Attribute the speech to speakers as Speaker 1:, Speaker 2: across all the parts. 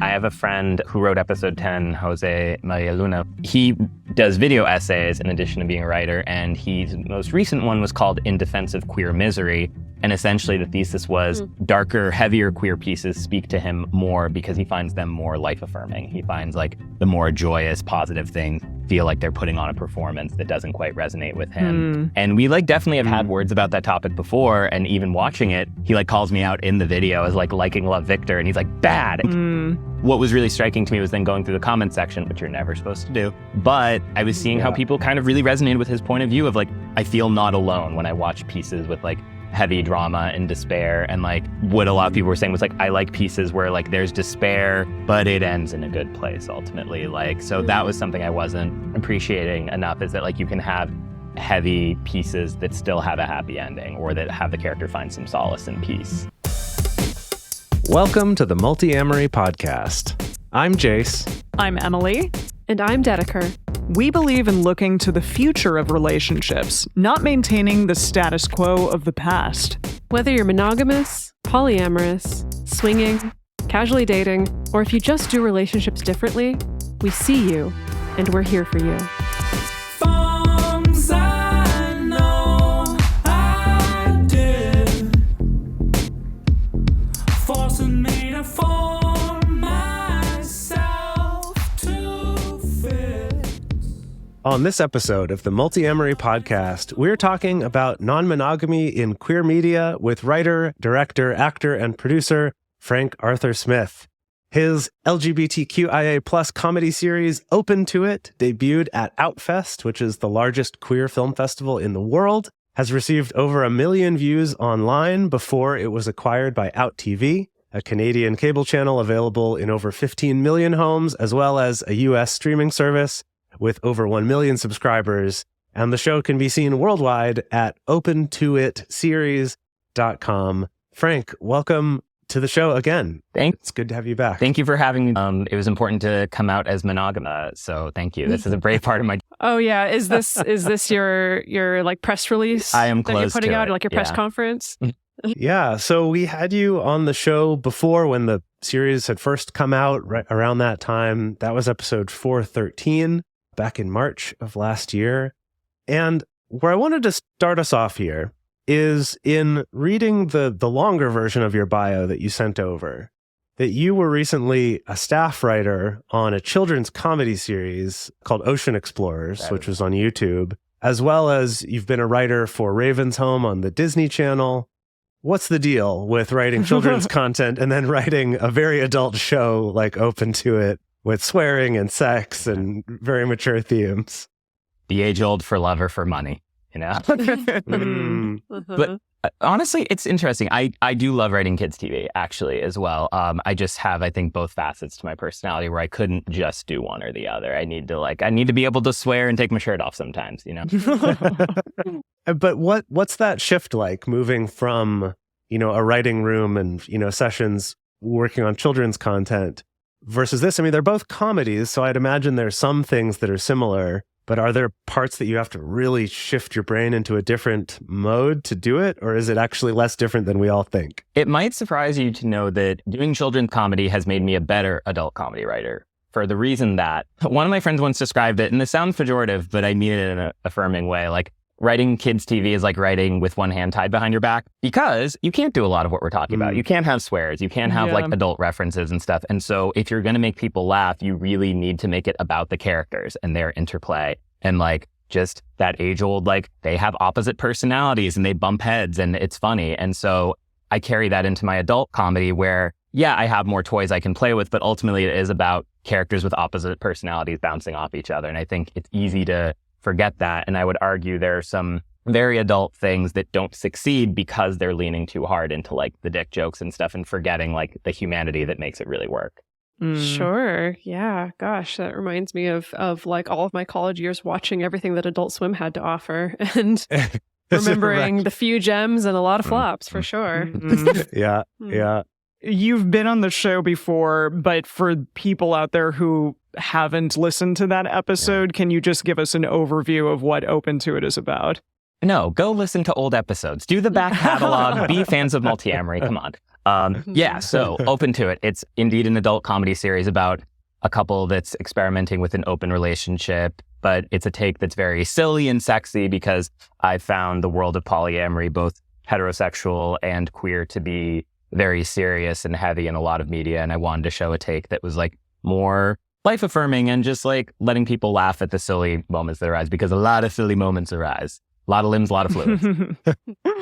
Speaker 1: I have a friend who wrote episode 10, Jose Maria Luna. He does video essays in addition to being a writer, and his most recent one was called In Defense of Queer Misery. And essentially the thesis was darker, heavier queer pieces speak to him more because he finds them more life-affirming. He finds like the more joyous, positive things feel like they're putting on a performance that doesn't quite resonate with him. And we like definitely have had words about that topic before, and even watching it, he like calls me out in the video as like liking Love Victor, and he's like, bad. What was really striking to me was then going through the comment section, which you're never supposed to do, but I was seeing how people kind of really resonated with his point of view of like, I feel not alone when I watch pieces with like heavy drama and despair, and like what a lot of people were saying was like, I like pieces where like there's despair, but it ends in a good place ultimately. Like, so that was something I wasn't appreciating enough, is that like you can have heavy pieces that still have a happy ending, or that have the character find some solace and peace.
Speaker 2: Welcome to the Multiamory podcast. I'm Jase.
Speaker 3: I'm Emily.
Speaker 4: And I'm Dedeker.
Speaker 3: We believe in looking to the future of relationships, not maintaining the status quo of the past.
Speaker 4: Whether you're monogamous, polyamorous, swinging, casually dating, or if you just do relationships differently, we see you, and we're here for you.
Speaker 2: On this episode of the Multiamory podcast, we're talking about non-monogamy in queer media with writer, director, actor, and producer Frank Arthur Smith. His LGBTQIA+ comedy series, Open to It, debuted at Outfest, which is the largest queer film festival in the world, has received over 1 million views online before it was acquired by Out TV, a Canadian cable channel available in over 15 million homes, as well as a US streaming service with over 1 million subscribers, and the show can be seen worldwide at opentoitseries.com. Frank, welcome to the show again.
Speaker 1: Thanks.
Speaker 2: It's good to have you back.
Speaker 1: Thank you for having me. It was important to come out as monogamous, so thank you. This is a brave part of my...
Speaker 4: Oh yeah, is this your like press release?
Speaker 1: I am
Speaker 4: that
Speaker 1: close
Speaker 4: you're putting
Speaker 1: to
Speaker 4: out,
Speaker 1: it.
Speaker 4: like your press conference?
Speaker 2: Yeah, so we had you on the show before when the series had first come out, right around that time. That was episode 413. Back in March of last year. And where I wanted to start us off here is in reading the longer version of your bio that you sent over, that you were recently a staff writer on a children's comedy series called Ocean Explorers, which was on YouTube, as well as you've been a writer for Raven's Home on the Disney Channel. What's the deal with writing children's content and then writing a very adult show like Open to It, with swearing and sex and very mature themes?
Speaker 1: The age-old for love or for money, you know? But honestly, it's interesting. I do love writing kids' TV, actually, as well. I just have, I think, both facets to my personality where I couldn't just do one or the other. I need to be able to swear and take my shirt off sometimes, you know?
Speaker 2: But what's that shift like, moving from, a writing room and, sessions working on children's content versus this? I mean, they're both comedies, so I'd imagine there's some things that are similar, but are there parts that you have to really shift your brain into a different mode to do it? Or is it actually less different than we all think?
Speaker 1: It might surprise you to know that doing children's comedy has made me a better adult comedy writer, for the reason that one of my friends once described it, and this sounds pejorative, but I mean it in an affirming way, like, writing kids' TV is like writing with one hand tied behind your back, because you can't do a lot of what we're talking about. You can't have swears. You can't have like adult references and stuff. And so if you're going to make people laugh, you really need to make it about the characters and their interplay. And like just that age old, like they have opposite personalities and they bump heads and it's funny. And so I carry that into my adult comedy where, yeah, I have more toys I can play with, but ultimately it is about characters with opposite personalities bouncing off each other. And I think it's easy to forget that. And I would argue there are some very adult things that don't succeed because they're leaning too hard into like the dick jokes and stuff and forgetting like the humanity that makes it really work.
Speaker 4: Sure. Yeah. Gosh, that reminds me of like all of my college years watching everything that Adult Swim had to offer and remembering the few gems and a lot of flops for sure.
Speaker 2: Yeah.
Speaker 3: You've been on the show before, but for people out there who haven't listened to that episode, can you just give us an overview of what Open to It is about?
Speaker 1: No, go listen to old episodes. Do the back catalog. Be fans of Multiamory. Come on. Yeah, so open to it. It's indeed an adult comedy series about a couple that's experimenting with an open relationship, but it's a take that's very silly and sexy because I found the world of polyamory, both heterosexual and queer, to be very serious and heavy in a lot of media. And I wanted to show a take that was like more life affirming and just like letting people laugh at the silly moments that arise, because a lot of silly moments arise. A lot of limbs, a lot of fluids.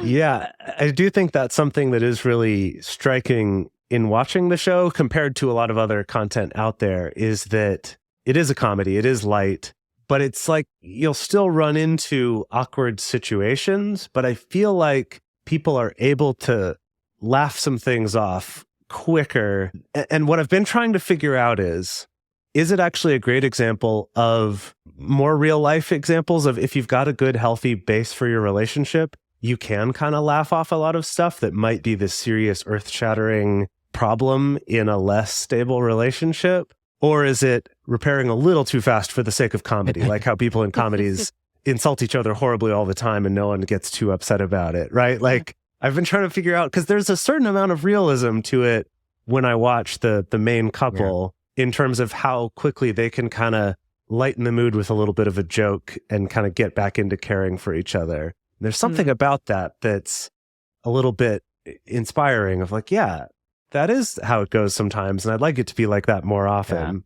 Speaker 2: Yeah, I do think that's something that is really striking in watching the show compared to a lot of other content out there, is that it is a comedy, it is light, but it's like you'll still run into awkward situations, but I feel like people are able to laugh some things off quicker. And what I've been trying to figure out is it actually a great example of more real life examples of if you've got a good, healthy base for your relationship, you can kind of laugh off a lot of stuff that might be this serious, earth-shattering problem in a less stable relationship? Or is it repairing a little too fast for the sake of comedy, like how people in comedies insult each other horribly all the time and no one gets too upset about it, right? Like, I've been trying to figure out, because there's a certain amount of realism to it when I watch the main couple, in terms of how quickly they can kind of lighten the mood with a little bit of a joke and kind of get back into caring for each other. There's something about that that's a little bit inspiring of like, yeah, that is how it goes sometimes. And I'd like it to be like that more often. Yeah.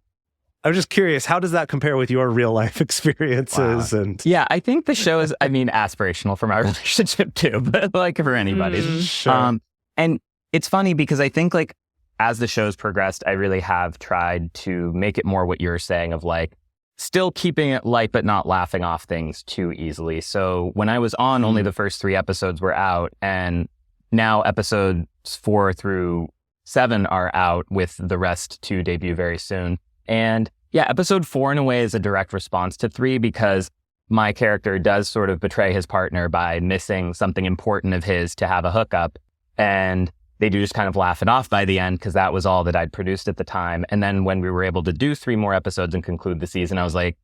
Speaker 2: I'm just curious, how does that compare with your real life experiences? Wow. And
Speaker 1: yeah, I think the show is, I mean, aspirational for my relationship too, but like for anybody's.
Speaker 2: Sure.
Speaker 1: And it's funny because I think like as the show's progressed, I really have tried to make it more what you're saying of like still keeping it light, but not laughing off things too easily. So when I was on, only the first 3 episodes were out, and now episodes 4 through 7 are out, with the rest to debut very soon. And yeah, episode 4 in a way is a direct response to 3, because my character does sort of betray his partner by missing something important of his to have a hookup. And they do just kind of laugh it off by the end, because that was all that I'd produced at the time. And then when we were able to do 3 more episodes and conclude the season, I was like,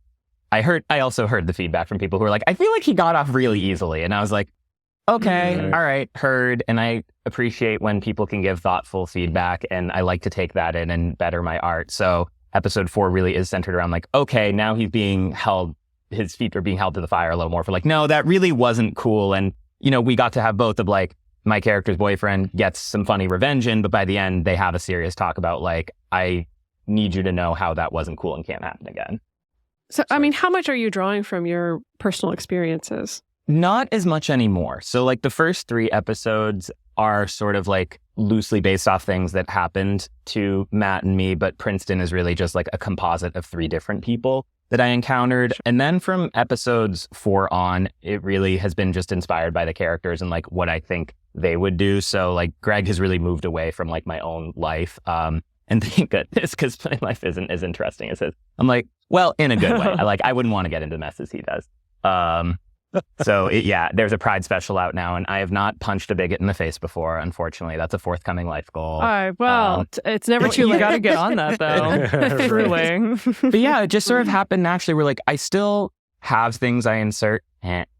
Speaker 1: I also heard the feedback from people who were like, I feel like he got off really easily. And I was like, okay, all right, heard. And I appreciate when people can give thoughtful feedback, and I like to take that in and better my art. So episode 4 really is centered around like, okay, now he's being held, his feet are being held to the fire a little more for like, no, that really wasn't cool. And, you know, we got to have both of like, my character's boyfriend gets some funny revenge in, but by the end, they have a serious talk about like, I need you to know how that wasn't cool and can't happen again.
Speaker 4: So, I mean, how much are you drawing from your personal experiences?
Speaker 1: Not as much anymore. So like the first 3 episodes are sort of like loosely based off things that happened to Matt and me, but Princeton is really just like a composite of 3 different people that I encountered. And then from episodes 4 on, it really has been just inspired by the characters and like what I think they would do. So like Greg has really moved away from like my own life. And thank goodness, because my life isn't as interesting as his. I'm like, well, in a good way. I wouldn't want to get into the messes he does. So there's a Pride special out now, and I have not punched a bigot in the face before. Unfortunately, that's a forthcoming life goal.
Speaker 4: It's never too late.
Speaker 3: You got to get on that though. Truly.
Speaker 1: But yeah, it just sort of happened naturally. Where like I still have things I insert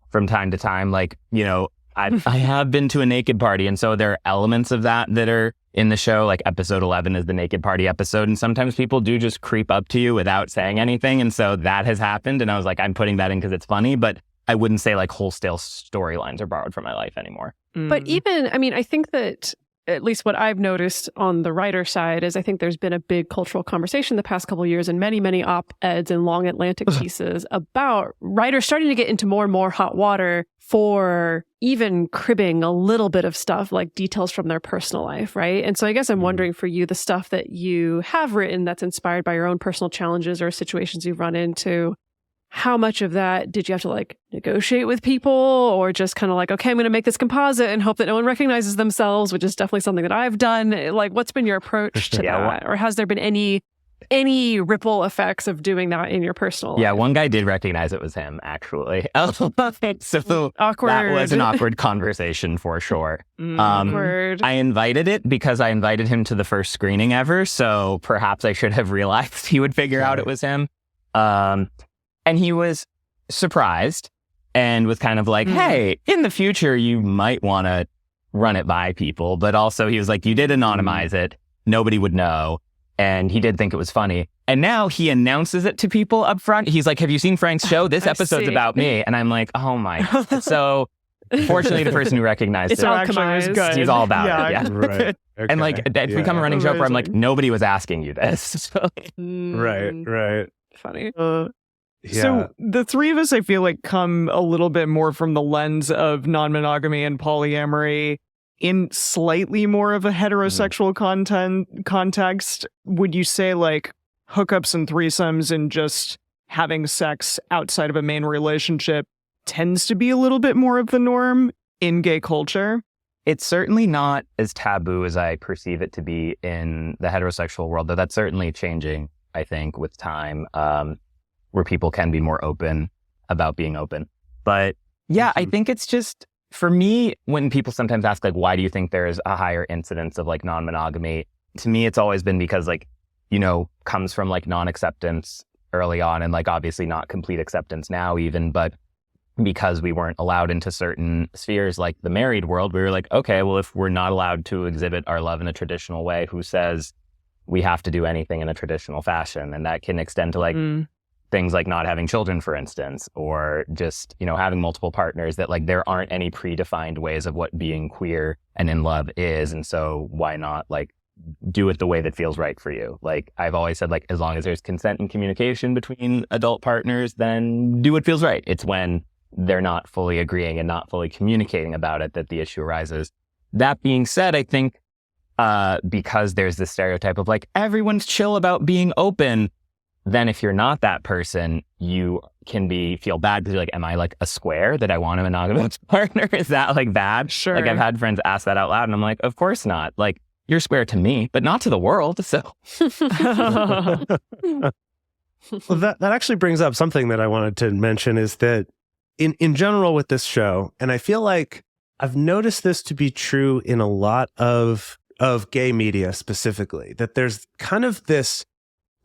Speaker 1: from time to time. Like, you know, I have been to a naked party, and so there are elements of that are in the show. Like episode 11 is the naked party episode, and sometimes people do just creep up to you without saying anything, and so that has happened. And I was like, I'm putting that in because it's funny, but I wouldn't say like wholesale storylines are borrowed from my life anymore.
Speaker 4: But even, I mean, I think that at least what I've noticed on the writer side is I think there's been a big cultural conversation the past couple of years and many, many op-eds and long Atlantic pieces about writers starting to get into more and more hot water for even cribbing a little bit of stuff like details from their personal life, right? And so I guess I'm wondering for you, the stuff that you have written that's inspired by your own personal challenges or situations you've run into, how much of that did you have to like negotiate with people, or just kind of like, okay, I'm going to make this composite and hope that no one recognizes themselves, which is definitely something that I've done. Like, what's been your approach to that? Or has there been any ripple effects of doing that in your personal life?
Speaker 1: Yeah, one guy did recognize it was him, actually. So
Speaker 4: awkward.
Speaker 1: That was an awkward conversation for sure.
Speaker 4: Awkward.
Speaker 1: I invited it because I invited him to the first screening ever, so perhaps I should have realized he would figure out it was him. And he was surprised and was kind of like, hey, in the future, you might want to run it by people, but also he was like, you did anonymize it. Nobody would know. And he did think it was funny. And now he announces it to people up front. He's like, have you seen Frank's show? This episode's about me. And I'm like, oh my. So fortunately, the person who recognized
Speaker 4: It's
Speaker 1: it,
Speaker 4: all
Speaker 3: actually was
Speaker 4: commised.
Speaker 3: good.
Speaker 1: he's all about it. Yeah.
Speaker 2: Right.
Speaker 1: And like, it's become a running joke where I'm like, nobody was asking you this. So,
Speaker 2: Right.
Speaker 4: Funny.
Speaker 3: So the three of us, I feel like, come a little bit more from the lens of non-monogamy and polyamory in slightly more of a heterosexual context. Would you say like hookups and threesomes and just having sex outside of a main relationship tends to be a little bit more of the norm in gay culture?
Speaker 1: it's certainly not as taboo as I perceive it to be in the heterosexual world, though that's certainly changing, I think, with time, where people can be more open about being open. But yeah, I think it's just, for me, when people sometimes ask, like, why do you think there's a higher incidence of like non-monogamy? To me, it's always been because, like, you know, comes from like non-acceptance early on, and like obviously not complete acceptance now even, but because we weren't allowed into certain spheres like the married world, we were like, okay, well, if we're not allowed to exhibit our love in a traditional way, who says we have to do anything in a traditional fashion? And that can extend to like things like not having children, for instance, or just, you know, having multiple partners, that like there aren't any predefined ways of what being queer and in love is. And so why not like do it the way that feels right for you? Like I've always said, like, as long as there's consent and communication between adult partners, then do what feels right. It's when they're not fully agreeing and not fully communicating about it that the issue arises. That being said, I think because there's this stereotype of like everyone's chill about being open, then if you're not that person, you can feel bad because you're like, am I like a square that I want a monogamous partner? Is that like bad?
Speaker 3: Sure.
Speaker 1: Like I've had friends ask that out loud and I'm like, of course not. Like you're square to me, but not to the world. So
Speaker 2: Well, that actually brings up something that I wanted to mention, is that in general with this show, and I feel like I've noticed this to be true in a lot of gay media specifically, that there's kind of this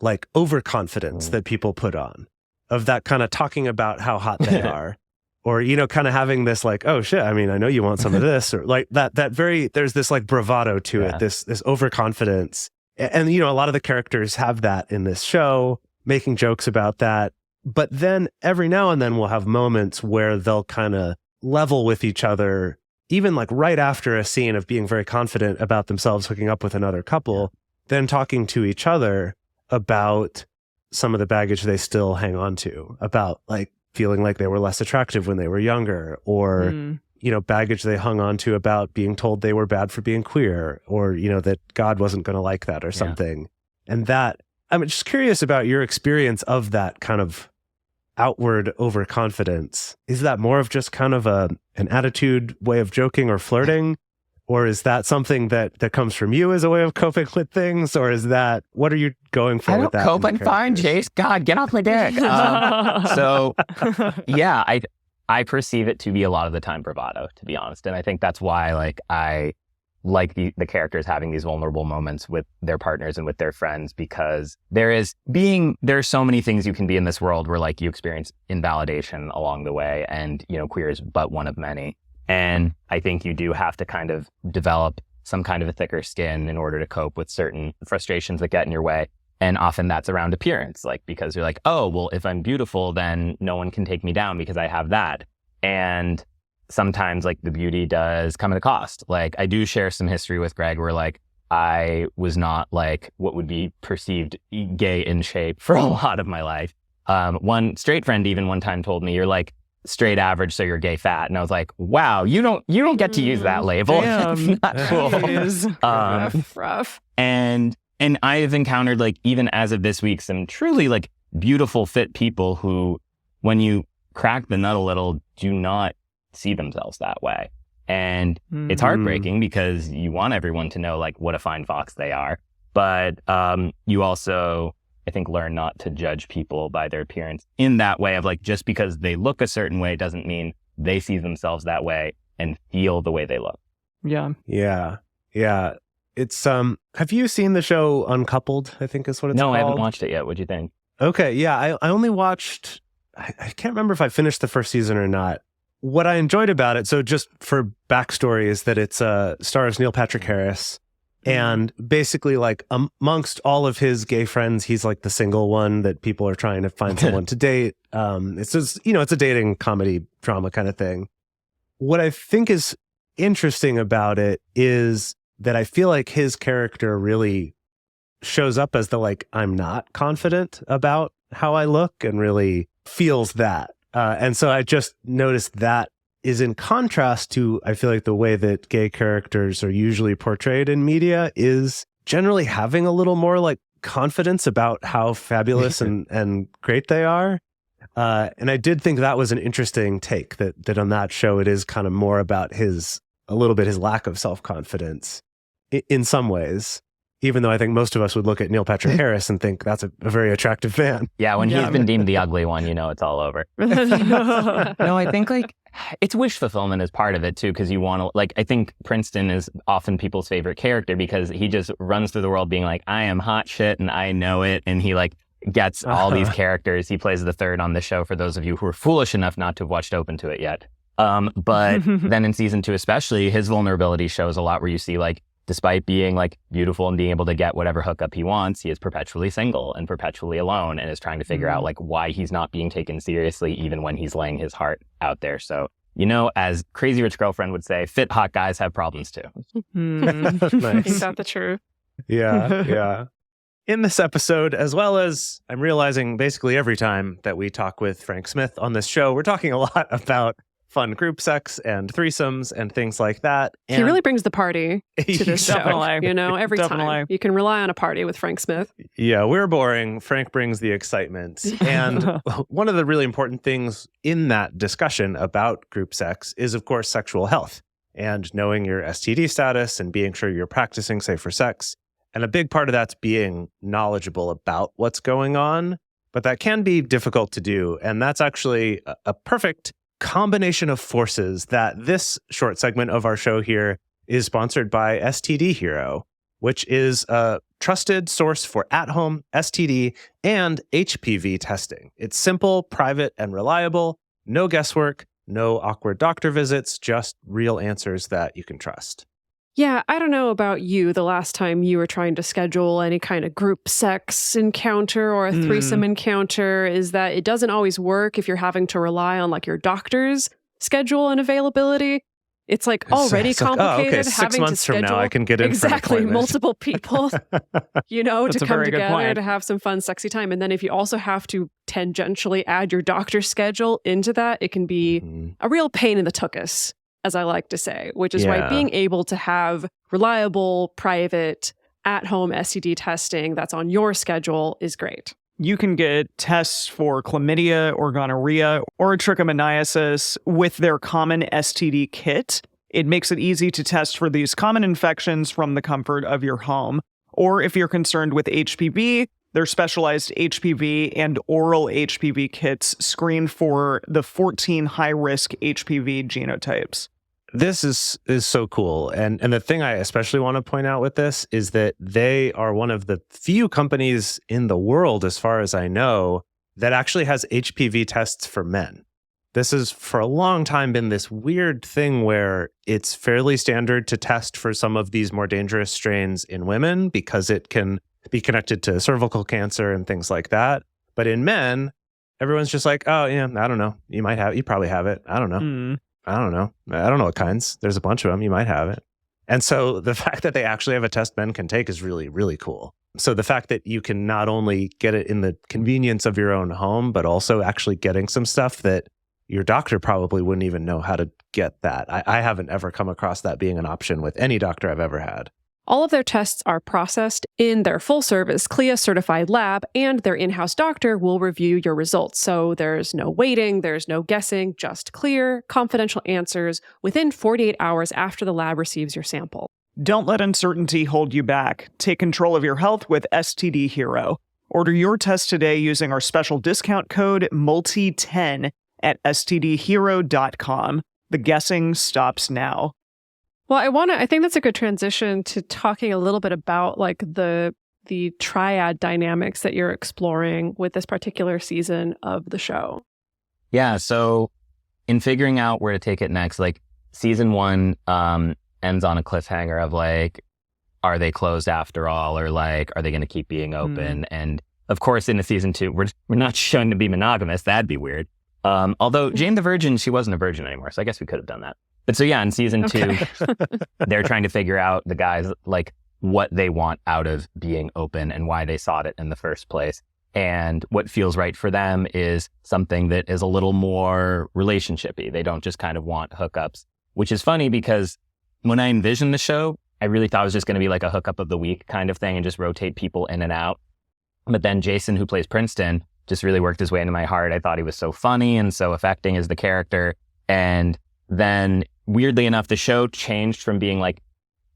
Speaker 2: like overconfidence that people put on, of that kind of talking about how hot they are, or, you know, kind of having this like, oh shit, I mean, I know you want some of this, or like that very, there's this like bravado to it, this overconfidence. And, you know, a lot of the characters have that in this show, making jokes about that. But then every now and then we'll have moments where they'll kind of level with each other, even like right after a scene of being very confident about themselves hooking up with another couple, then talking to each other about some of the baggage they still hang on to, about like feeling like they were less attractive when they were younger, or, you know, baggage they hung on to about being told they were bad for being queer, or, you know, that God wasn't going to like that or something. And that, I'm just curious about your experience of that kind of outward overconfidence. Is that more of just kind of an attitude way of joking or flirting? Or is that something that comes from you as a way of coping with things? Or is that, what are you going for with that?
Speaker 1: I don't cope, I'm fine, Jase. God, get off my dick. So, yeah, I perceive it to be a lot of the time bravado, to be honest. And I think that's why like I like the characters having these vulnerable moments with their partners and with their friends, because there's so many things you can be in this world where like you experience invalidation along the way, and, you know, queer is but one of many. And I think you do have to kind of develop some kind of a thicker skin in order to cope with certain frustrations that get in your way. And often that's around appearance, like, because you're like, oh, well, if I'm beautiful, then no one can take me down because I have that. And sometimes like the beauty does come at a cost. Like I do share some history with Greg where like I was not like what would be perceived gay in shape for a lot of my life. One straight friend even one time told me, you're like straight average, so you're gay fat. And I was like, wow, you don't get to use that label. It's not cool.
Speaker 4: Rough.
Speaker 1: And I've encountered, like, even as of this week, some truly like beautiful fit people who, when you crack the nut a little, do not see themselves that way. And it's heartbreaking because you want everyone to know like what a fine fox they are. But you also, I think, learn not to judge people by their appearance in that way of like, just because they look a certain way doesn't mean they see themselves that way and feel the way they look.
Speaker 3: Yeah.
Speaker 2: It's have you seen the show Uncoupled, I think is what it's called?
Speaker 1: No, I haven't watched it yet. What'd you think?
Speaker 2: Okay, yeah, I only watched, I can't remember if I finished the first season or not. what I enjoyed about it, so just for backstory, is that it's stars Neil Patrick Harris. And basically, like, amongst all of his gay friends, he's like the single one that people are trying to find someone to date. It's just, it's a dating comedy drama kind of thing. What I think is interesting about it is that I feel like his character really shows up as the, like, I'm not confident about how I look, and really feels that. And so I just noticed that is in contrast to, I feel like, the way that gay characters are usually portrayed in media is generally having a little more like confidence about how fabulous and great they are. And I did think that was an interesting take, that on that show, it is kind of more about his lack of self-confidence in some ways, even though I think most of us would look at Neil Patrick Harris and think that's a very attractive man.
Speaker 1: Yeah, when he's been deemed the ugly one, it's all over. No, I think like it's wish fulfillment is part of it too, because you want to, like, I think Princeton is often people's favorite character because he just runs through the world being like, I am hot shit and I know it, and he like gets all these characters. He plays the third on the show for those of you who are foolish enough not to have watched Open to it yet. But then in season 2 especially, his vulnerability shows a lot, where you see like, despite being like beautiful and being able to get whatever hookup he wants, he is perpetually single and perpetually alone, and is trying to figure out like why he's not being taken seriously even when he's laying his heart out there. So, as Crazy Rich Girlfriend would say, fit hot guys have problems too.
Speaker 4: Nice. Is that the truth?
Speaker 2: Yeah. In this episode, as well as I'm realizing basically every time that we talk with Frank Smith on this show, we're talking a lot about fun group sex and threesomes and things like that. And
Speaker 4: he really brings the party to this show. Every
Speaker 3: Definitely.
Speaker 4: time. You can rely on a party with Frank Smith.
Speaker 2: Yeah, we're boring. Frank brings the excitement. And one of the really important things in that discussion about group sex is, of course, sexual health and knowing your STD status and being sure you're practicing safer sex. And a big part of that's being knowledgeable about what's going on. But that can be difficult to do. And that's actually a perfect combination of forces that this short segment of our show here is sponsored by STD Hero, which is a trusted source for at-home STD and HPV testing. It's simple, private, and reliable. No guesswork, no awkward doctor visits, just real answers that you can trust.
Speaker 4: Yeah, I don't know about you, the last time you were trying to schedule any kind of group sex encounter or a threesome encounter, is that it doesn't always work if you're having to rely on like your doctor's schedule and availability. It's like already complicated.
Speaker 2: Okay, 6
Speaker 4: having
Speaker 2: months
Speaker 4: to schedule
Speaker 2: from now I can get in for an appointment.
Speaker 4: multiple people, to come together
Speaker 3: point.
Speaker 4: to have some fun, sexy time. And then if you also have to tangentially add your doctor's schedule into that, it can be a real pain in the tuchus, as I like to say, which is why being able to have reliable, private, at-home STD testing that's on your schedule is great.
Speaker 3: You can get tests for chlamydia or gonorrhea or trichomoniasis with their common STD kit. It makes it easy to test for these common infections from the comfort of your home. Or if you're concerned with HPV, their specialized HPV and oral HPV kits screen for the 14 high-risk HPV genotypes.
Speaker 2: This is so cool. And the thing I especially want to point out with this is that they are one of the few companies in the world, as far as I know, that actually has HPV tests for men. This has for a long time been this weird thing where it's fairly standard to test for some of these more dangerous strains in women because it can be connected to cervical cancer and things like that. But in men, everyone's just like, oh, yeah, I don't know. You probably have it. I don't know. I don't know. I don't know what kinds. There's a bunch of them. You might have it. And so the fact that they actually have a test men can take is really, really cool. So the fact that you can not only get it in the convenience of your own home, but also actually getting some stuff that your doctor probably wouldn't even know how to get that. I haven't ever come across that being an option with any doctor I've ever had.
Speaker 4: All of their tests are processed in their full-service CLIA-certified lab, and their in-house doctor will review your results. So there's no waiting, there's no guessing, just clear, confidential answers within 48 hours after the lab receives your sample.
Speaker 3: Don't let uncertainty hold you back. Take control of your health with STD Hero. Order your test today using our special discount code MULTI10 at stdhero.com. The guessing stops now.
Speaker 4: Well, I think that's a good transition to talking a little bit about like the triad dynamics that you're exploring with this particular season of the show.
Speaker 1: Yeah, so in figuring out where to take it next, like season 1 ends on a cliffhanger of like, are they closed after all, or like, are they going to keep being open? And of course, in the season 2, we're not shown to be monogamous. That'd be weird. Although Jane the Virgin, she wasn't a virgin anymore, so I guess we could have done that. But so yeah, in season 2, they're trying to figure out, the guys, like what they want out of being open and why they sought it in the first place. And what feels right for them is something that is a little more relationship-y. They don't just kind of want hookups, which is funny because when I envisioned the show, I really thought it was just going to be like a hookup of the week kind of thing and just rotate people in and out. But then Jason, who plays Princeton, just really worked his way into my heart. I thought he was so funny and so affecting as the character. And then weirdly enough, the show changed from being like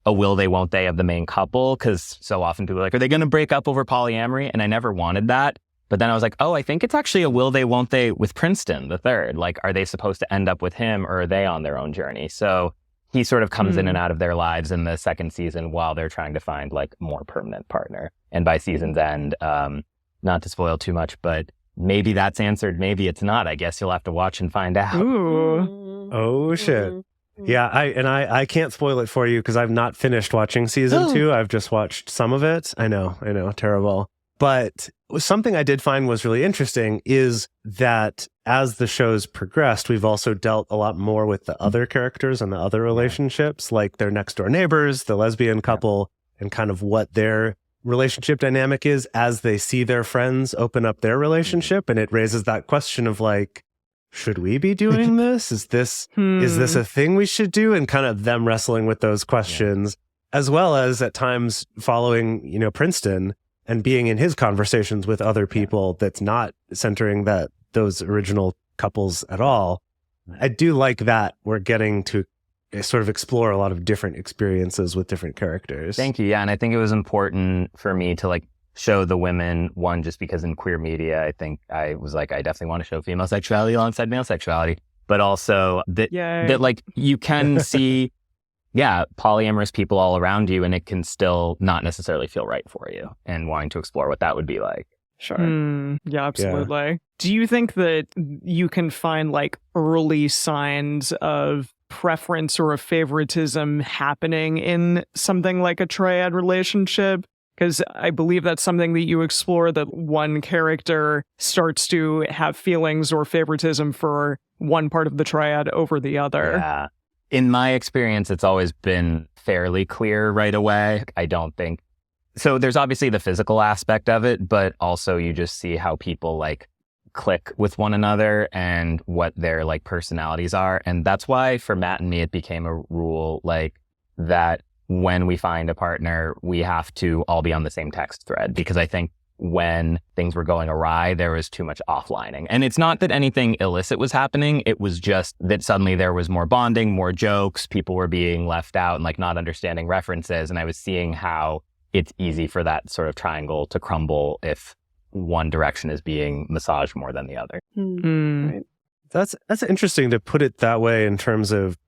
Speaker 1: a will they, won't they of the main couple, because so often people are like, are they going to break up over polyamory? And I never wanted that. But then I was like, oh, I think it's actually a will they, won't they with Princeton, the third. Like, are they supposed to end up with him, or are they on their own journey? So he sort of comes in and out of their lives in the second season while they're trying to find like a more permanent partner. And by season's end, not to spoil too much, but maybe that's answered. Maybe it's not. I guess you'll have to watch and find out.
Speaker 3: Ooh.
Speaker 2: Oh, shit. Yeah, I can't spoil it for you because I've not finished watching season 2. I've just watched some of it. I know, terrible. But something I did find was really interesting is that as the show's progressed, we've also dealt a lot more with the other characters and the other relationships, like their next door neighbors, the lesbian couple, and kind of what their relationship dynamic is as they see their friends open up their relationship. And it raises that question of like, should we be doing this? Is this a thing we should do? And kind of them wrestling with those questions, as well as at times following, Princeton and being in his conversations with other people that's not centering those original couples at all. I do like that we're getting to sort of explore a lot of different experiences with different characters.
Speaker 1: Thank you. Yeah. And I think it was important for me to like show the women, one, just because in queer media, I think I was like, I definitely want to show female sexuality alongside male sexuality, but also that like you can see, polyamorous people all around you, and it can still not necessarily feel right for you, and wanting to explore what that would be like.
Speaker 3: Sure. Yeah, absolutely. Yeah. Do you think that you can find like early signs of preference or of favoritism happening in something like a triad relationship? Because I believe that's something that you explore, that one character starts to have feelings or favoritism for one part of the triad over the other.
Speaker 1: Yeah. In my experience, it's always been fairly clear right away. I don't think so. There's obviously the physical aspect of it, but also you just see how people like click with one another and what their like personalities are. And that's why for Matt and me, it became a rule like that when we find a partner, we have to all be on the same text thread, because I think when things were going awry, there was too much offlining. And it's not that anything illicit was happening. It was just that suddenly there was more bonding, more jokes. People were being left out and like not understanding references. And I was seeing how it's easy for that sort of triangle to crumble if one direction is being massaged more than the other.
Speaker 3: Right.
Speaker 2: That's interesting to put it that way, in terms of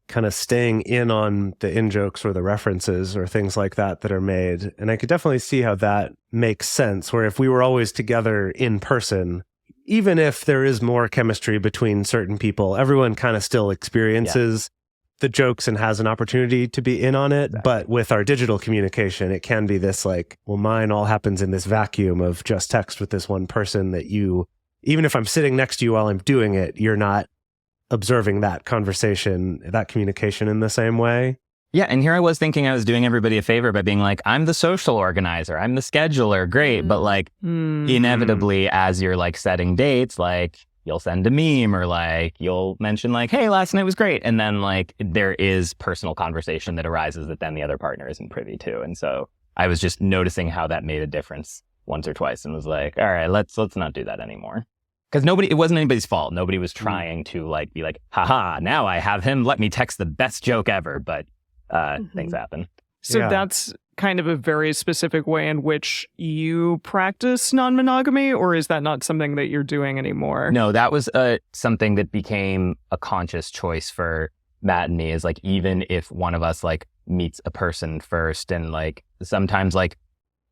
Speaker 2: kind of staying in on the in-jokes or the references or things like that are made. And I could definitely see how that makes sense, where if we were always together in person, even if there is more chemistry between certain people, everyone kind of still experiences the jokes and has an opportunity to be in on it. Exactly. But with our digital communication, it can be this like, well, mine all happens in this vacuum of just text with this one person that you, even if I'm sitting next to you while I'm doing it, you're not observing that conversation, that communication in the same way.
Speaker 1: Yeah, and here I was thinking I was doing everybody a favor by being like, I'm the social organizer, I'm the scheduler, great. But like inevitably, as you're like setting dates, like you'll send a meme or like you'll mention like, hey, last night was great. And then like there is personal conversation that arises that then the other partner isn't privy to. And so I was just noticing how that made a difference once or twice, and was like, all right, let's not do that anymore. Because it wasn't anybody's fault. Nobody was trying to like be like, haha, now I have him, let me text the best joke ever. But things happen.
Speaker 3: So that's kind of a very specific way in which you practice non-monogamy, or is that not something that you're doing anymore?
Speaker 1: No, that was something that became a conscious choice for Matt and me, is like, even if one of us like meets a person first, and like sometimes like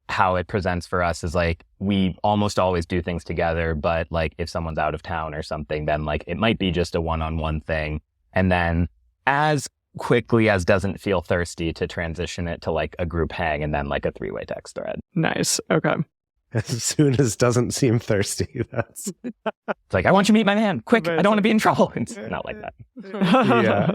Speaker 1: how it presents for us is like we almost always do things together, but like if someone's out of town or something, then like it might be just a one-on-one thing. And then as quickly as doesn't feel thirsty to transition it to like a group hang and then like a three-way text thread.
Speaker 3: Nice. Okay.
Speaker 2: As soon as doesn't seem thirsty, that's
Speaker 1: It's like, I want you to meet my man. Quick, I don't want to be in trouble. It's not like that.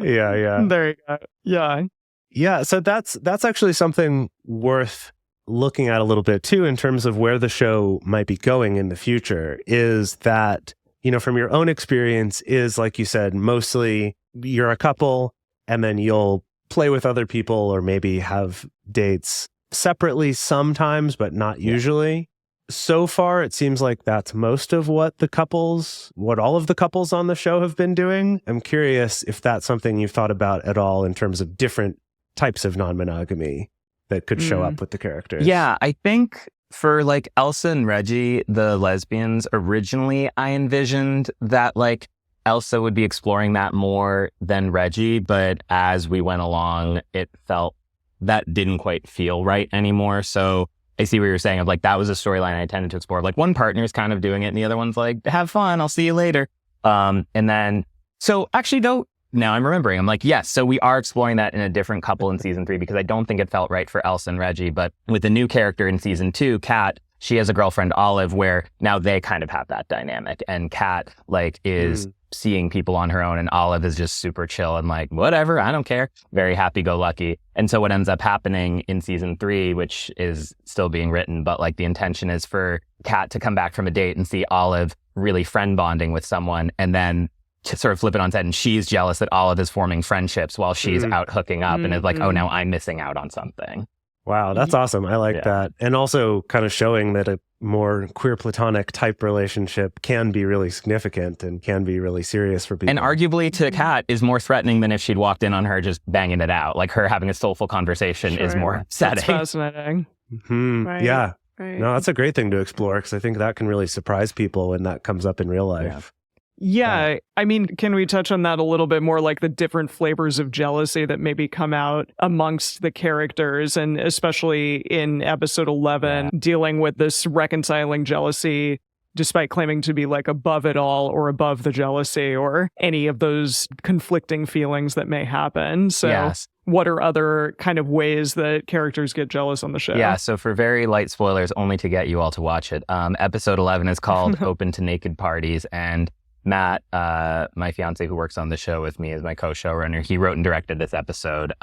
Speaker 2: yeah.
Speaker 3: There you go. Yeah.
Speaker 2: Yeah, so that's actually something worth looking at a little bit too in terms of where the show might be going in the future, is that, you know, from your own experience is, like you said, mostly you're a couple and then you'll play with other people or maybe have dates separately sometimes, but not usually. So far, it seems like that's most of what all of the couples on the show have been doing. I'm curious if that's something you've thought about at all in terms of different types of non-monogamy that could show up with the characters.
Speaker 1: Yeah, I think for like Elsa and Reggie, the lesbians, originally I envisioned that like Elsa would be exploring that more than Reggie, but as we went along, it felt that didn't quite feel right anymore. So I see what you're saying of like, that was a storyline I tended to explore. Like one partner's kind of doing it and the other one's like, have fun, I'll see you later. And then, so actually though, now I'm remembering, I'm like, yes, so we are exploring that in a different couple in season 3 because I don't think it felt right for Elsa and Reggie. But with the new character in season 2, Kat, she has a girlfriend, Olive, where now they kind of have that dynamic. And Kat like is seeing people on her own and Olive is just super chill and like, whatever, I don't care. Very happy-go-lucky. And so what ends up happening in season 3, which is still being written, but like the intention is for Kat to come back from a date and see Olive really friend bonding with someone and then to sort of flip it on its head, and she's jealous that Olive is forming friendships while she's out hooking up and is like, oh, now I'm missing out on something.
Speaker 2: Wow, that's awesome. I like that. And also kind of showing that a more queer platonic type relationship can be really significant and can be really serious for people.
Speaker 1: And arguably to Kat is more threatening than if she'd walked in on her just banging it out. Like her having a soulful conversation is more upsetting.
Speaker 3: That's fascinating.
Speaker 4: Right.
Speaker 2: Yeah.
Speaker 4: Right.
Speaker 2: No, that's a great thing to explore because I think that can really surprise people when that comes up in real life.
Speaker 3: Yeah, I mean, can we touch on that a little bit more, like the different flavors of jealousy that maybe come out amongst the characters, and especially in episode 11, dealing with this reconciling jealousy despite claiming to be like above it all or above the jealousy or any of those conflicting feelings that may happen. So what are other kind of ways that characters get jealous on the show?
Speaker 1: Yeah, so for very light spoilers, only to get you all to watch it, episode 11 is called Open to Naked Parties, and Matt, my fiance who works on the show with me as my co-showrunner, he wrote and directed this episode.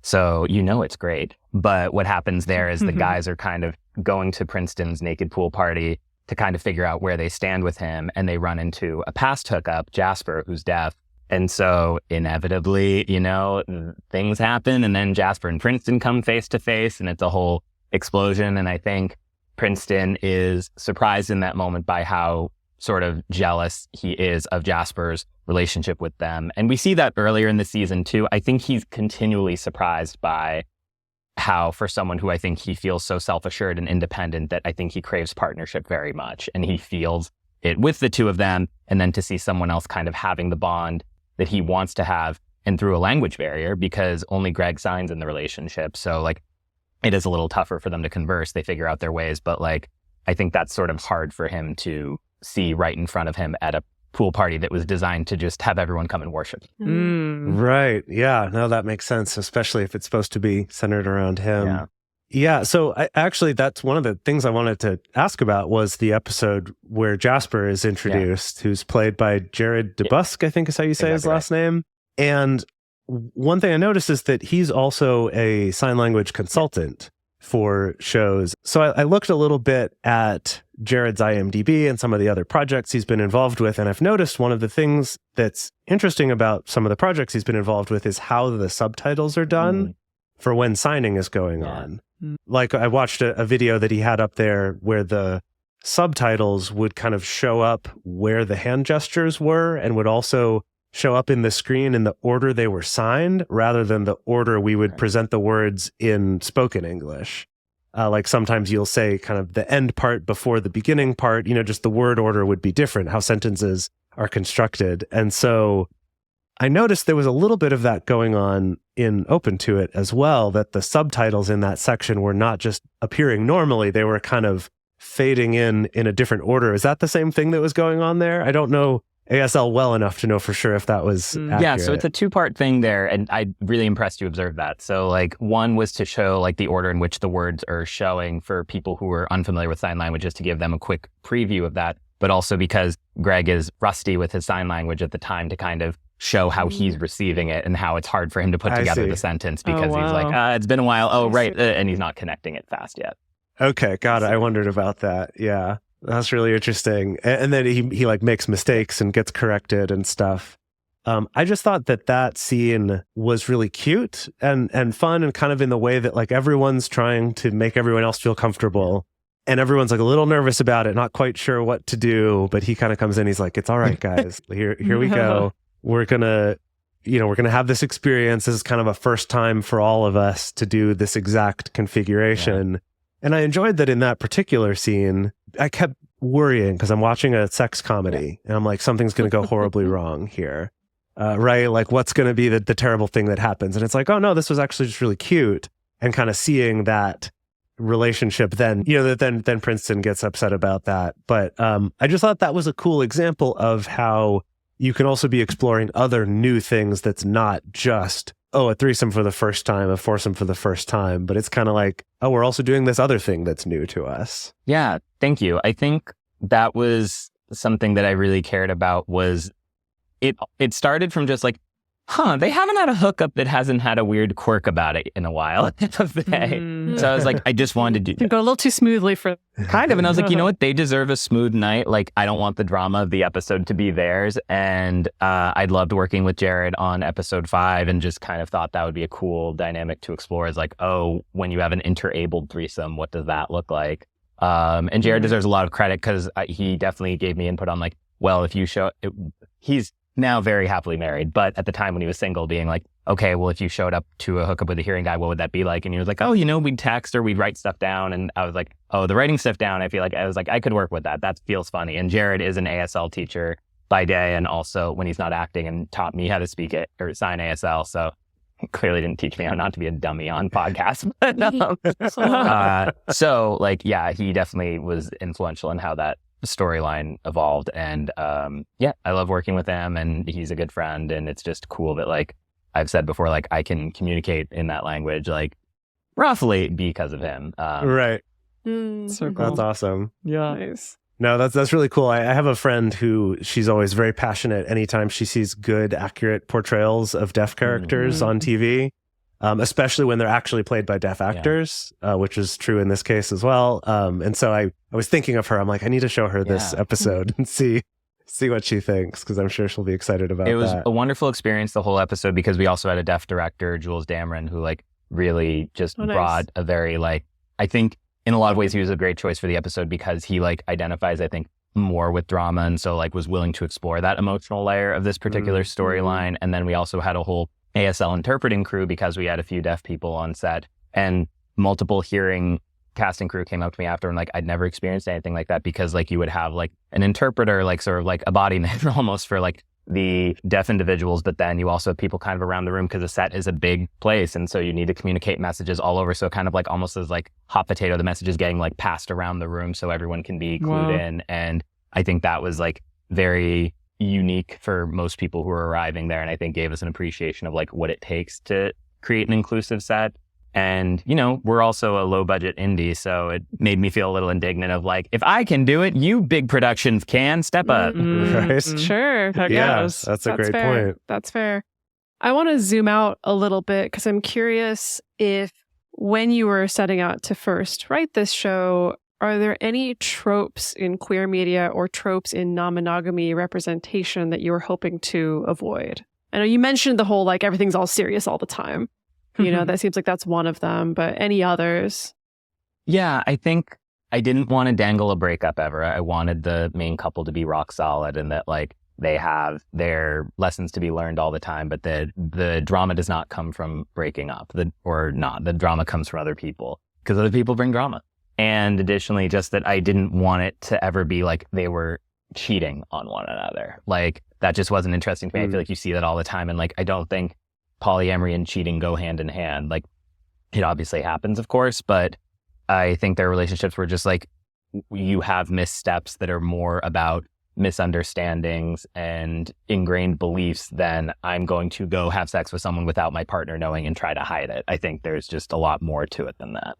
Speaker 1: So you know it's great. But what happens there is the guys are kind of going to Princeton's naked pool party to kind of figure out where they stand with him. And they run into a past hookup, Jasper, who's deaf. And so inevitably, you know, things happen. And then Jasper and Princeton come face to face and it's a whole explosion. And I think Princeton is surprised in that moment by how sort of jealous he is of Jasper's relationship with them. And we see that earlier in the season too. I think he's continually surprised by how, for someone who I think he feels so self-assured and independent, that I think he craves partnership very much. And he feels it with the two of them. And then to see someone else kind of having the bond that he wants to have, and through a language barrier, because only Greg signs in the relationship. So like, it is a little tougher for them to converse. They figure out their ways. But like, I think that's sort of hard for him to see right in front of him at a pool party that was designed to just have everyone come and worship.
Speaker 2: Right. Yeah. No, that makes sense, especially if it's supposed to be centered around him. Yeah. So actually, that's one of the things I wanted to ask about was the episode where Jasper is introduced, who's played by Jared DeBusk, I think is how you say his last name. And one thing I noticed is that he's also a sign language consultant for shows. So I looked a little bit at Jared's IMDb and some of the other projects he's been involved with. And I've noticed one of the things that's interesting about some of the projects he's been involved with is how the subtitles are done for when signing is going on. Like I watched a video that he had up there where the subtitles would kind of show up where the hand gestures were and would also show up in the screen in the order they were signed rather than the order we would present the words in spoken English. Like sometimes you'll say kind of the end part before the beginning part, you know, just the word order would be different, how sentences are constructed. And so I noticed there was a little bit of that going on in Open to It as well, that the subtitles in that section were not just appearing normally, they were kind of fading in a different order. Is that the same thing that was going on there? I don't know ASL well enough to know for sure if that was accurate.
Speaker 1: Yeah, so it's a two-part thing there, and I'm really impressed you observed that. So like one was to show like the order in which the words are showing for people who are unfamiliar with sign language, just to give them a quick preview of that, but also because Greg is rusty with his sign language at the time to kind of show how he's receiving it and how it's hard for him to put together the sentence because he's like, it's been a while. Oh, right. And he's not connecting it fast yet.
Speaker 2: Okay, got it. I wondered about that. Yeah, that's really interesting. And then he like makes mistakes and gets corrected and stuff. I just thought that scene was really cute and fun and kind of in the way that like everyone's trying to make everyone else feel comfortable. And everyone's like a little nervous about it, not quite sure what to do. But he kind of comes in. He's like, it's all right, guys. Here we go. We're going to have this experience. This is kind of a first time for all of us to do this exact configuration. Yeah. And I enjoyed that in that particular scene. I kept worrying because I'm watching a sex comedy and I'm like, something's going to go horribly wrong here. Right? Like, what's going to be the terrible thing that happens? And it's like, oh no, this was actually just really cute. And kind of seeing that relationship then, then Princeton gets upset about that. But I just thought that was a cool example of how you can also be exploring other new things that's not just, a threesome for the first time, a foursome for the first time, but it's kind of like, we're also doing this other thing that's new to us.
Speaker 1: Yeah, thank you. I think that was something that I really cared about was it started from just like, they haven't had a hookup that hasn't had a weird quirk about it in a while. So I was like, I just wanted to do that.
Speaker 4: Go a little too smoothly for
Speaker 1: kind of. And I was like, you know what? They deserve a smooth night. Like, I don't want the drama of the episode to be theirs. And I'd loved working with Jared on episode 5 and just kind of thought that would be a cool dynamic to explore is like, when you have an interabled threesome, what does that look like? And Jared deserves a lot of credit because he definitely gave me input on like, well, if you show it, he's now very happily married, but at the time when he was single, being like, okay, well, if you showed up to a hookup with a hearing guy, what would that be like? And he was like, we'd text or we'd write stuff down. And I was like, the writing stuff down, I could work with that. That feels funny. And Jared is an ASL teacher by day and also when he's not acting and taught me how to speak it or sign ASL. So clearly didn't teach me how not to be a dummy on podcasts. So like, yeah, he definitely was influential in how that storyline evolved. And I love working with him and he's a good friend. And it's just cool that like I've said before, like I can communicate in that language, like roughly because of him.
Speaker 2: Right.
Speaker 3: So cool.
Speaker 2: That's awesome.
Speaker 3: Yeah.
Speaker 4: Nice.
Speaker 2: No, that's really cool. I have a friend who she's always very passionate anytime she sees good, accurate portrayals of deaf characters on TV, especially when they're actually played by deaf actors, which is true in this case as well. And so I was thinking of her. I'm like, I need to show her this episode and see what she thinks because I'm sure she'll be excited about that.
Speaker 1: It was a wonderful experience, the whole episode, because we also had a deaf director, Jules Dameron, who like really just brought a very like, I think, in a lot of ways, he was a great choice for the episode because he like identifies, I think, more with drama and so like was willing to explore that emotional layer of this particular storyline. And then we also had a whole ASL interpreting crew because we had a few deaf people on set and multiple hearing casting crew came up to me after and like I'd never experienced anything like that because like you would have like an interpreter, like sort of like a body man almost for like the deaf individuals, but then you also have people kind of around the room because the set is a big place and so you need to communicate messages all over, so kind of like almost as like hot potato, the message is getting like passed around the room so everyone can be clued in. And I think that was like very unique for most people who are arriving there and I think gave us an appreciation of like what it takes to create an inclusive set. And, we're also a low budget indie, so it made me feel a little indignant of like, if I can do it, you big productions can step up.
Speaker 2: Right?
Speaker 4: Sure.
Speaker 2: That's a great point.
Speaker 4: That's fair. I want to zoom out a little bit because I'm curious if when you were setting out to first write this show, are there any tropes in queer media or tropes in non-monogamy representation that you were hoping to avoid? I know you mentioned the whole like everything's all serious all the time. That seems like that's one of them, but any others?
Speaker 1: Yeah, I think I didn't want to dangle a breakup ever. I wanted the main couple to be rock solid and that like they have their lessons to be learned all the time, but the drama does not come from breaking up. The drama comes from other people because other people bring drama. And additionally, just that I didn't want it to ever be like they were cheating on one another. Like, that just wasn't interesting to me. I feel like you see that all the time. And like, I don't think polyamory and cheating go hand in hand. Like, it obviously happens, of course, but I think their relationships were just like, you have missteps that are more about misunderstandings and ingrained beliefs than I'm going to go have sex with someone without my partner knowing and try to hide it. I think there's just a lot more to it than that.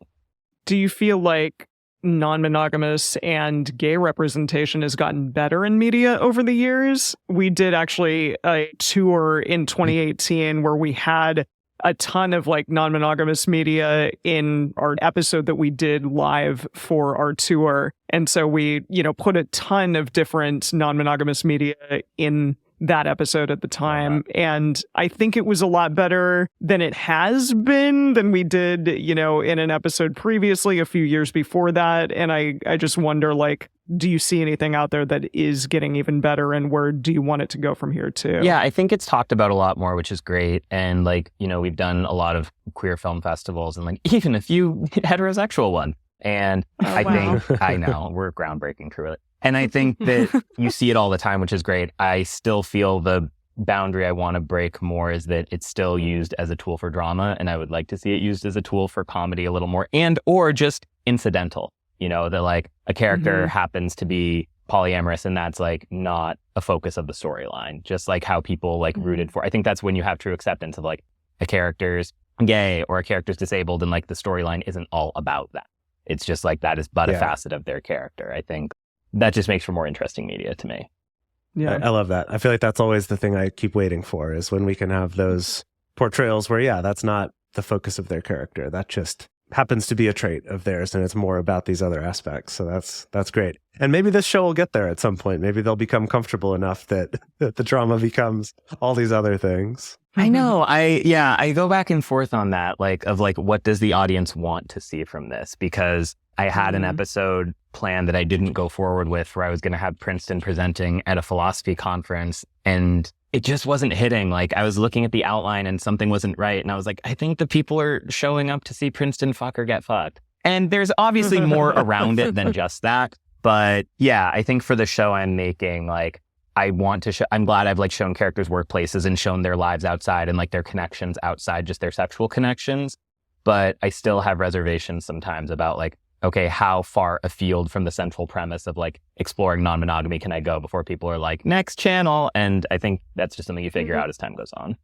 Speaker 3: Do you feel like non-monogamous and gay representation has gotten better in media over the years? We did actually a tour in 2018 where we had a ton of like non-monogamous media in our episode that we did live for our tour. And so we, put a ton of different non-monogamous media in that episode at the time. And I think it was a lot better than it has been than we did, in an episode previously a few years before that. And I just wonder, like, do you see anything out there that is getting even better, and where do you want it to go from here too?
Speaker 1: Yeah, I think it's talked about a lot more, which is great. And like, we've done a lot of queer film festivals and like even a few heterosexual ones. And think, I know, we're groundbreaking through it. And I think that you see it all the time, which is great. I still feel the boundary I want to break more is that it's still used as a tool for drama. And I would like to see it used as a tool for comedy a little more, and or just incidental, that like a character happens to be polyamorous and that's like not a focus of the storyline, just like how people like rooted for. I think that's when you have true acceptance of like a character's gay or a character's disabled and like the storyline isn't all about that. It's just like that is but a facet of their character. I think that just makes for more interesting media to me.
Speaker 2: Yeah, I love that. I feel like that's always the thing I keep waiting for, is when we can have those portrayals where, that's not the focus of their character. That just happens to be a trait of theirs, and it's more about these other aspects. So that's great. And maybe this show will get there at some point. Maybe they'll become comfortable enough that the drama becomes all these other things.
Speaker 1: I know. I go back and forth on that, like, of like, what does the audience want to see from this? Because I had an episode planned that I didn't go forward with, where I was going to have Princeton presenting at a philosophy conference, and it just wasn't hitting. Like, I was looking at the outline and something wasn't right. And I was like, I think the people are showing up to see Princeton fuck or get fucked. And there's obviously more around it than just that. But yeah, I think for the show I'm making, like, I want to show, I'm glad I've like shown characters' workplaces and shown their lives outside and like their connections outside just their sexual connections. But I still have reservations sometimes about like, okay, how far afield from the central premise of like exploring non-monogamy can I go before people are like, next channel? And I think that's just something you figure out as time goes on.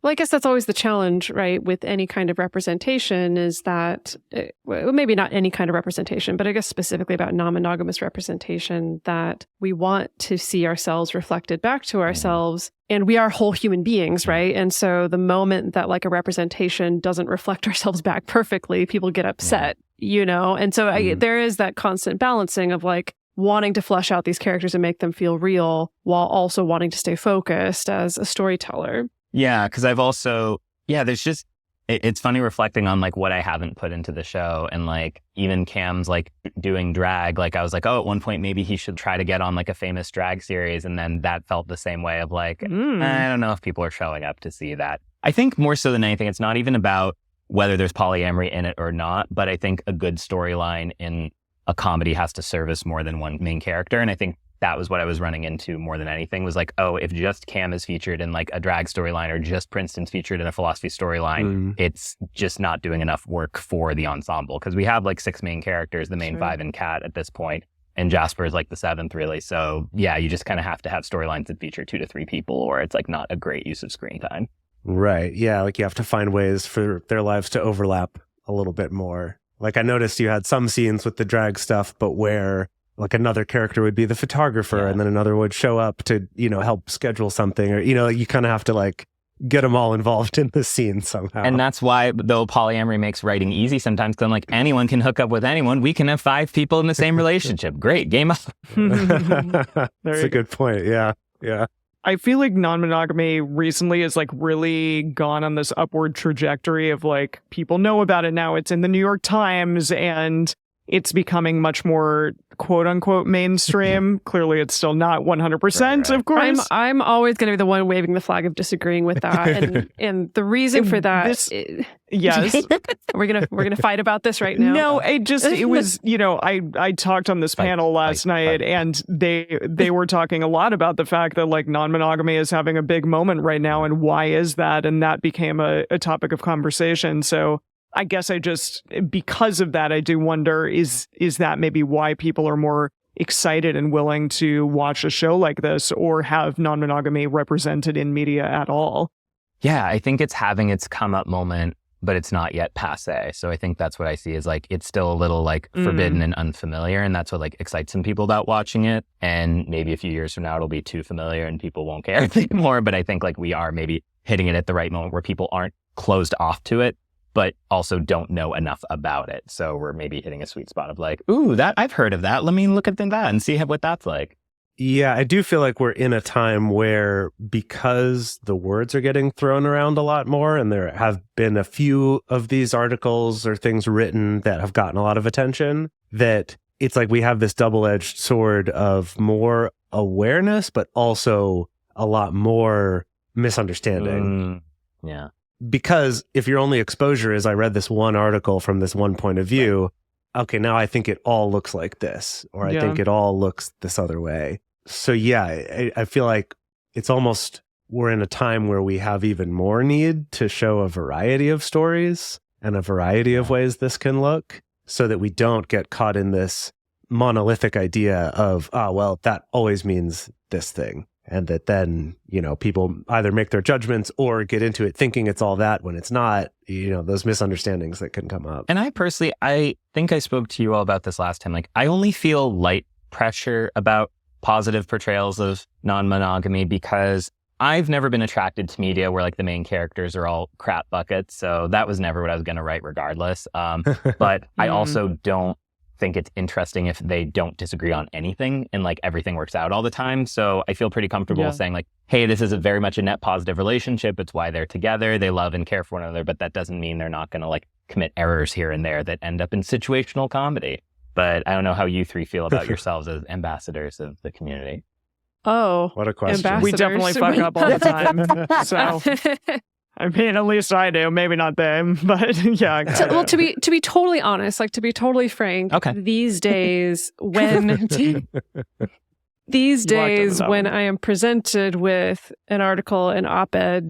Speaker 4: Well, I guess that's always the challenge, right, with any kind of representation, is that, well, maybe not any kind of representation, but I guess specifically about non-monogamous representation, that we want to see ourselves reflected back to ourselves. And we are whole human beings, right? And so the moment that like a representation doesn't reflect ourselves back perfectly, people get upset, And so there is that constant balancing of like wanting to flesh out these characters and make them feel real while also wanting to stay focused as a storyteller.
Speaker 1: Yeah, because I've also, there's just, it's funny reflecting on like what I haven't put into the show, and like even Cam's like doing drag. Like I was like, oh, at one point maybe he should try to get on like a famous drag series. And then that felt the same way of like, I don't know if people are showing up to see that. I think more so than anything, it's not even about whether there's polyamory in it or not, but I think a good storyline in a comedy has to service more than one main character. And I think that was what I was running into more than anything, was like, oh, if just Cam is featured in like a drag storyline or just Princeton's featured in a philosophy storyline, it's just not doing enough work for the ensemble. Because we have like 6 main characters, the main 5 and Kat at this point, and Jasper is like the 7th really. So yeah, you just kind of have to have storylines that feature 2 to 3 people, or it's like not a great use of screen time.
Speaker 2: Right. Yeah. Like you have to find ways for their lives to overlap a little bit more. Like I noticed you had some scenes with the drag stuff, but where like another character would be the photographer and then another would show up to, help schedule something, or, you kind of have to like get them all involved in the scene somehow.
Speaker 1: And that's why, though, polyamory makes writing easy sometimes, because I'm like, anyone can hook up with anyone. We can have 5 people in the same relationship. Great. Game up.
Speaker 2: That's a good point. Yeah. Yeah.
Speaker 3: I feel like non-monogamy recently has like really gone on this upward trajectory of like, people know about it now. It's in the New York Times, and it's becoming much more quote unquote mainstream. Clearly it's still not 100%, of course.
Speaker 4: I'm always going to be the one waving the flag of disagreeing with that. And the reason for that
Speaker 3: yes.
Speaker 4: we're going to fight about this right now.
Speaker 3: No, it was, I talked on this panel last night and they were talking a lot about the fact that like non-monogamy is having a big moment right now, and why is that? And that became a topic of conversation. So I guess because of that, I do wonder, is that maybe why people are more excited and willing to watch a show like this or have non-monogamy represented in media at all?
Speaker 1: Yeah, I think it's having its come up moment, but it's not yet passe. So I think that's what I see is like, it's still a little like forbidden and unfamiliar. And that's what like excites some people about watching it. And maybe a few years from now, it'll be too familiar and people won't care anymore. But I think like we are maybe hitting it at the right moment where people aren't closed off to it, but also don't know enough about it. So we're maybe hitting a sweet spot of like, ooh, that I've heard of that. Let me look at that and see what that's like.
Speaker 2: Yeah, I do feel like we're in a time where, because the words are getting thrown around a lot more, and there have been a few of these articles or things written that have gotten a lot of attention, that it's like we have this double-edged sword of more awareness, but also a lot more misunderstanding.
Speaker 1: Yeah.
Speaker 2: Because if your only exposure is, I read this one article from this one point of view, okay, now I think it all looks like this, or I think it all looks this other way. So yeah, I feel like it's almost, we're in a time where we have even more need to show a variety of stories and a variety of ways this can look, so that we don't get caught in this monolithic idea of, well, that always means this thing. And that then, people either make their judgments or get into it thinking it's all that when it's not, those misunderstandings that can come up.
Speaker 1: And I personally, I think I spoke to you all about this last time. Like, I only feel light pressure about positive portrayals of non-monogamy because I've never been attracted to media where like the main characters are all crap buckets. So that was never what I was going to write regardless. But I also don't think it's interesting if they don't disagree on anything and like everything works out all the time. So I feel pretty comfortable saying like, hey, this is very much a net positive relationship. It's why they're together. They love and care for one another, but that doesn't mean they're not going to like commit errors here and there that end up in situational comedy. But I don't know how you three feel about yourselves as ambassadors of the community.
Speaker 4: Oh,
Speaker 2: what a question.
Speaker 4: Ambassadors.
Speaker 3: We definitely fuck up all the time. So I mean, at least I do. Maybe not them, but yeah.
Speaker 4: Well, to be totally honest, like to be totally frank, these days when I am presented with an article, an op-ed,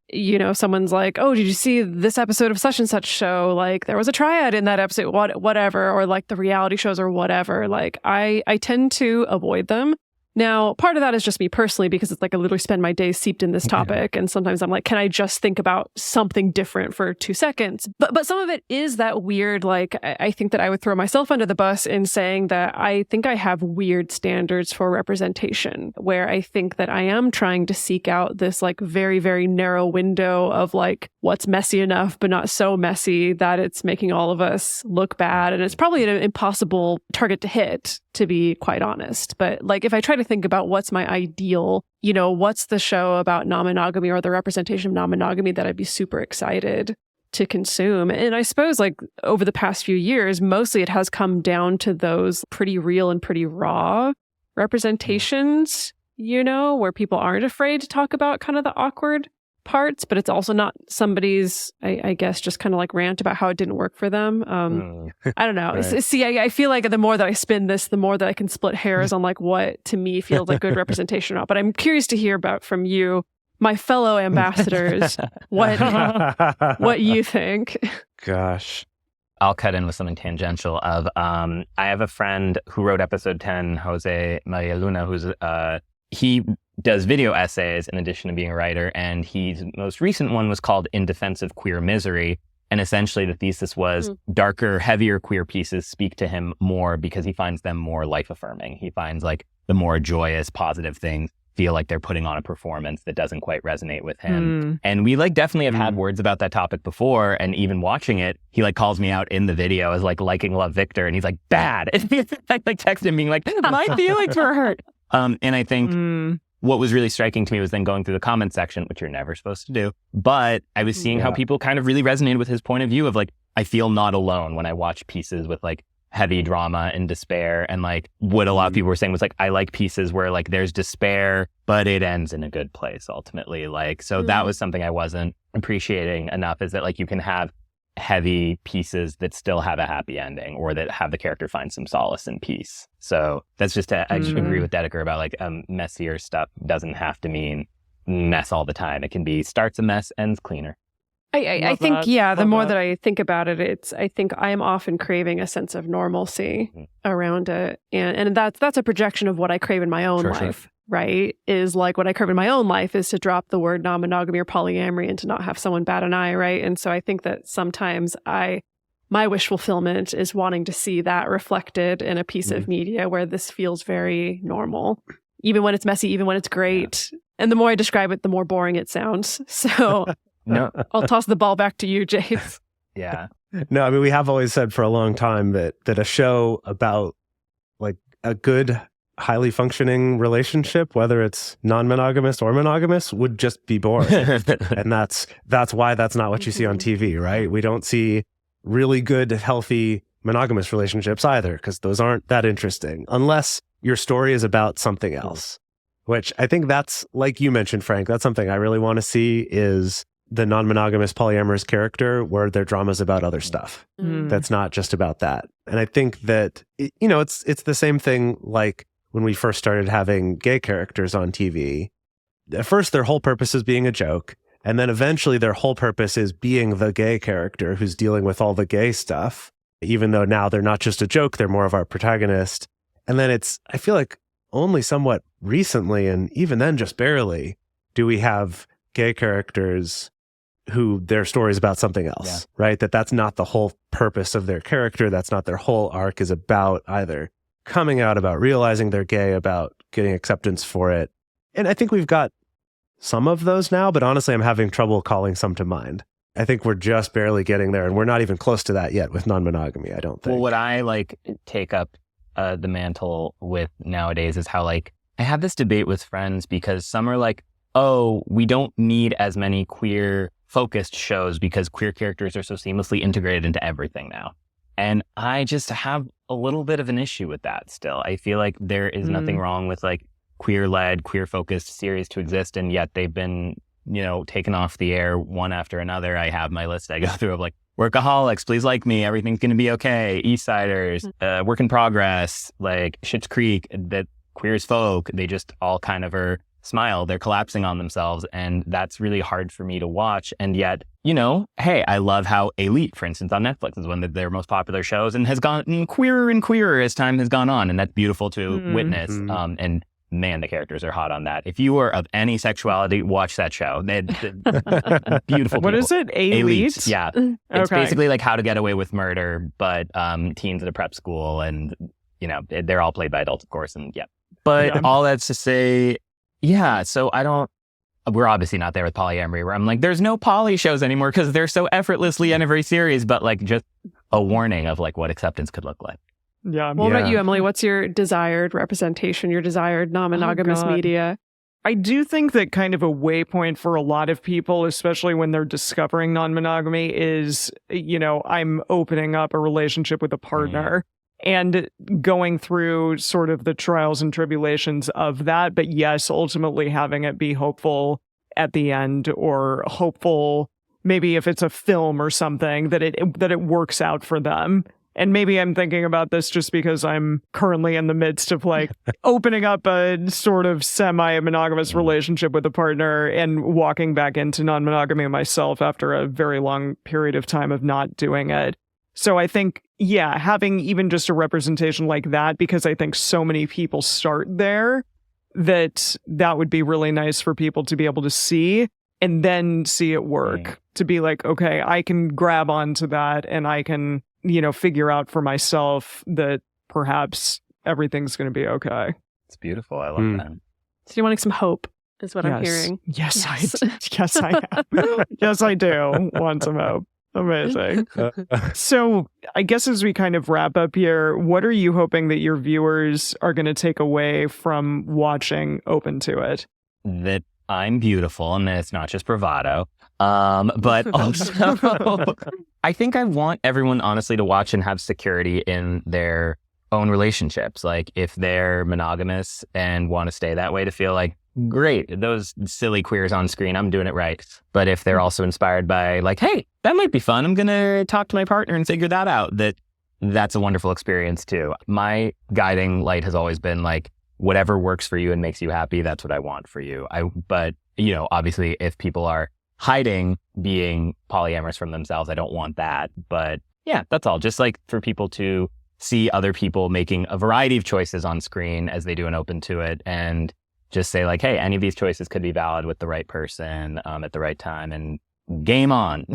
Speaker 4: someone's like, oh, did you see this episode of such and such show? Like there was a triad in that episode, whatever, or like the reality shows or whatever. Like I tend to avoid them. Now, part of that is just me personally, because it's like I literally spend my days seeped in this topic. And sometimes I'm like, can I just think about something different for 2 seconds? But some of it is that weird, like, I think that I would throw myself under the bus in saying that I think I have weird standards for representation, where I think that I am trying to seek out this like very, very narrow window of like what's messy enough, but not so messy that it's making all of us look bad. And it's probably an impossible target to hit, to be quite honest. But like, if I try to think about what's my ideal, what's the show about non-monogamy or the representation of non-monogamy that I'd be super excited to consume. And I suppose like over the past few years, mostly it has come down to those pretty real and pretty raw representations, where people aren't afraid to talk about kind of the awkward parts, but it's also not somebody's, I guess, just kind of like rant about how it didn't work for them. I don't know.
Speaker 2: Right.
Speaker 4: See, I feel like the more that I spin this, the more that I can split hairs on like what to me feels like good representation or not. But I'm curious to hear about from you, my fellow ambassadors, what you think.
Speaker 2: Gosh.
Speaker 1: I'll cut in with something tangential of, I have a friend who wrote episode 10, Jose Maria Luna, who's, he does video essays in addition to being a writer. And his most recent one was called In Defense of Queer Misery. And essentially the thesis was darker, heavier queer pieces speak to him more because he finds them more life affirming. He finds like the more joyous, positive things feel like they're putting on a performance that doesn't quite resonate with him. And we like definitely have had words about that topic before. And even watching it, he like calls me out in the video as like liking Love Victor. And he's like, bad. And I like text him being like, my feelings were hurt. And I think what was really striking to me was then going through the comment section, which you're never supposed to do. But I was seeing how people kind of really resonated with his point of view of like, I feel not alone when I watch pieces with like heavy drama and despair. And like what a lot of people were saying was like, I like pieces where like there's despair, but it ends in a good place ultimately. Like, so that was something I wasn't appreciating enough, is that like you can have heavy pieces that still have a happy ending, or that have the character find some solace and peace. So that's just, I just agree with Dedeker about like messier stuff doesn't have to mean mess all the time. It can be starts a mess, ends cleaner.
Speaker 4: I think, the more that I think about it, I think I am often craving a sense of normalcy around it. And that's a projection of what I crave in my own life, right? Is like what I crave in my own life is to drop the word non-monogamy or polyamory and to not have someone bat an eye, right? And so I think that sometimes my wish fulfillment is wanting to see that reflected in a piece of media where this feels very normal, even when it's messy, even when it's great. And the more I describe it, the more boring it sounds. So...
Speaker 1: No,
Speaker 4: I'll toss the ball back to you, Jase.
Speaker 1: Yeah.
Speaker 2: No, I mean, we have always said for a long time that a show about like a good, highly functioning relationship, whether it's non-monogamous or monogamous, would just be boring. And that's why that's not what you see on TV, right? We don't see really good, healthy monogamous relationships either, because those aren't that interesting unless your story is about something else, which I think that's, like you mentioned, Frank, that's something I really want to see, is the non-monogamous polyamorous character where their drama's about other stuff. That's not just about that. And I think that, it's the same thing like when we first started having gay characters on TV. At first, their whole purpose is being a joke. And then eventually their whole purpose is being the gay character who's dealing with all the gay stuff, even though now they're not just a joke, they're more of our protagonist. And then I feel like only somewhat recently, and even then just barely, do we have gay characters who their story is about something else, right? That's not the whole purpose of their character. That's not their whole arc is about either coming out, about realizing they're gay, about getting acceptance for it. And I think we've got some of those now, but honestly, I'm having trouble calling some to mind. I think we're just barely getting there, and we're not even close to that yet with non-monogamy, I don't think.
Speaker 1: Well, what I like take up the mantle with nowadays is how like I have this debate with friends, because some are like, oh, we don't need as many queer focused shows because queer characters are so seamlessly integrated into everything now. And I just have a little bit of an issue with that still. I feel like there is nothing wrong with like queer-led, queer-focused series to exist, and yet they've been, taken off the air one after another. I have my list I go through of like Workaholics, Please Like Me, Everything's Gonna Be Okay, East Siders, Work in Progress, like Schitt's Creek, that Queer as Folk, they just all kind of are smile, they're collapsing on themselves, and that's really hard for me to watch. And yet, hey, I love how Elite, for instance, on Netflix is one of their most popular shows and has gotten queerer and queerer as time has gone on, and that's beautiful to witness. And man, the characters are hot on that. If you are of any sexuality, watch that show. Beautiful.
Speaker 3: What is it? Elite?
Speaker 1: Yeah. It's basically like How to Get Away with Murder, but teens at a prep school, and they're all played by adults, of course, and But all that's to say, so we're obviously not there with polyamory, where I'm like, there's no poly shows anymore because they're so effortlessly in every series, but like just a warning of like what acceptance could look like.
Speaker 3: Yeah.
Speaker 4: What about you, Emily? What's your desired representation, your desired non-monogamous media?
Speaker 3: I do think that kind of a waypoint for a lot of people, especially when they're discovering non-monogamy, is, I'm opening up a relationship with a partner. And going through sort of the trials and tribulations of that. But yes, ultimately having it be hopeful at the end, or hopeful, maybe if it's a film or something, that it works out for them. And maybe I'm thinking about this just because I'm currently in the midst of like opening up a sort of semi-monogamous relationship with a partner and walking back into non-monogamy myself after a very long period of time of not doing it. So I think, having even just a representation like that, because I think so many people start there, that would be really nice for people to be able to see and then see it work. To be like, okay, I can grab onto that and I can, figure out for myself that perhaps everything's going to be okay.
Speaker 1: It's beautiful. I love that.
Speaker 4: So you're wanting some hope, is what I'm hearing.
Speaker 3: Yes, I am. Yes, I do want some hope. Amazing. So I guess as we kind of wrap up here, what are you hoping that your viewers are going to take away from watching Open to It?
Speaker 1: That I'm beautiful and that it's not just bravado. But also, I think I want everyone honestly to watch and have security in their own relationships. Like if they're monogamous and want to stay that way, to feel like, great, those silly queers on screen, I'm doing it right. But if they're also inspired by like, hey, that might be fun, I'm going to talk to my partner and figure that out, that's a wonderful experience too. My guiding light has always been like, whatever works for you and makes you happy, that's what I want for you. But obviously if people are hiding being polyamorous from themselves, I don't want that. But yeah, that's all. Just like for people to see other people making a variety of choices on screen as they do and open to it, and just say like, hey, any of these choices could be valid with the right person at the right time, and game on.